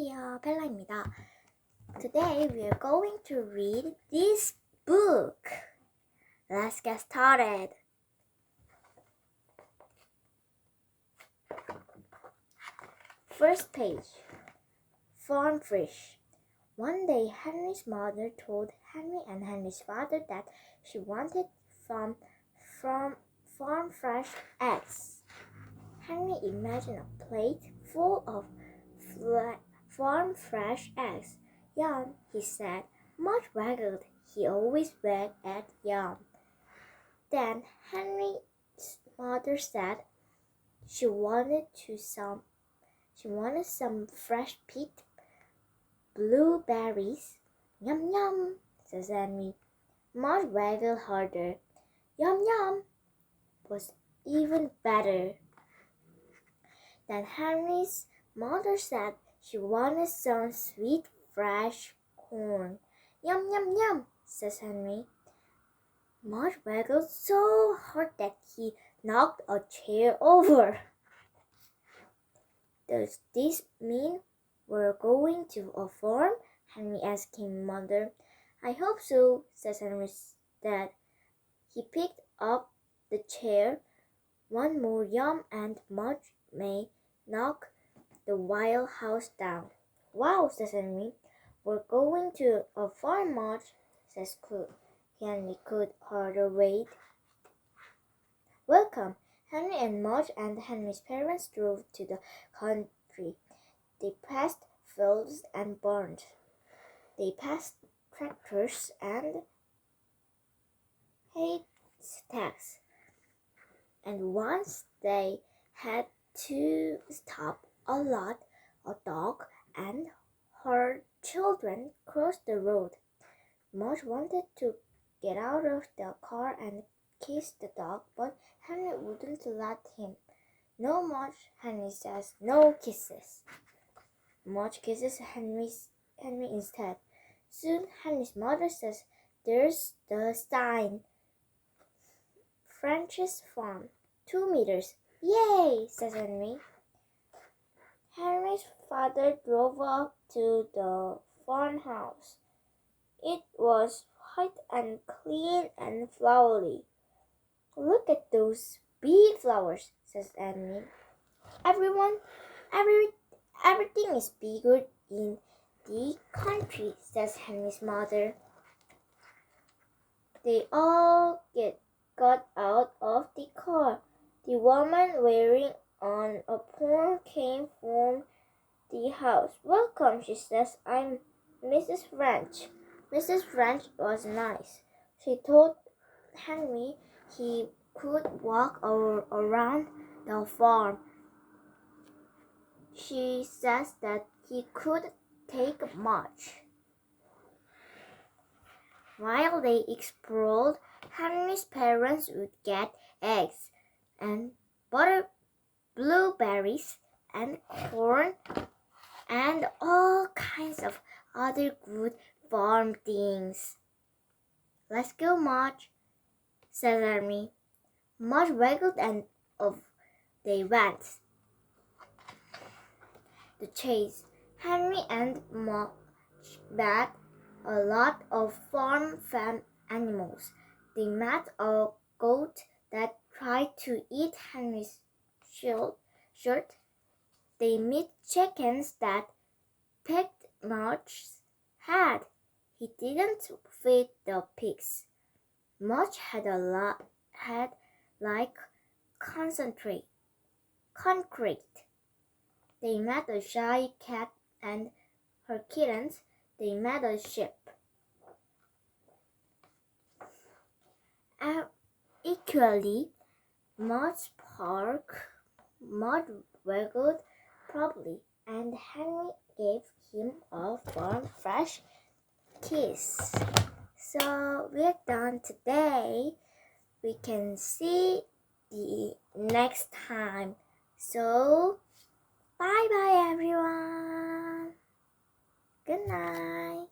안녕하세요, 벨라입니다. Today we are going to read this book. Let's get started. First page. Farm Fresh. One day, Henry's mother told Henry and Henry's father that she wanted farm fresh eggs. Henry imagined a plate full of farm fresh eggs. Yum, he said. Much waggled. He always wagged at Yum. Then Henry's mother said she wanted some fresh picked blueberries. Yum yum, says Henry. Much waggled harder. Yum yum was even better. Then Henry's mother said she wanted some sweet fresh corn. Yum, yum, yum, says Henry. Mudge waggled so hard that he knocked a chair over. Does this mean we're going to a farm? Henry asked his mother. I hope so, says Henry's dad. He picked up the chair. One more yum and Mudge may knock the wild house down. Wow, says Henry. We're going to a farm, Mudge, says Henry could hardly wait. Welcome. Henry and Mudge and Henry's parents drove to the country. They passed fields and barns. They passed tractors and haystacks. And once they had to stop a lot. A dog and her children crossed the road. Mudge wanted to get out of the car and kiss the dog, but Henry wouldn't let him. No, Mudge, Henry says, no kisses. Mudge kisses Henry instead. Soon Henry's mother says, there's the sign. French's Farm, 2 meters. Yay, says Henry. Henry's father drove up to the farmhouse. It was white and clean and flowery. Look at those big flowers, says Henry. Everything is bigger in the country, says Henry's mother. They all got out of the car. The woman wearing on a apron came from the house. Welcome, she says. I'm Mrs. French. Mrs. French was nice. She told Henry he could walk around the farm. She says that he could take Mudge. While they explored, Henry's parents would get eggs and blueberries and corn and all kinds of other good farm things. Let's go, Mudge, said Henry. Mudge waggled and off they went. The chase. Henry and Mudge met a lot of farm animals. They met a goat that tried to eat Henry's shirt. They met chickens that picked Mudge's head. He didn't feed the pigs. Mudge had like concrete. They met a shy cat and her kittens. They met a sheep. Equally, Mudge waggled proudly, and Henry gave him a warm, fresh kiss. So we're done today. We can see the next time. So bye bye everyone. Good night.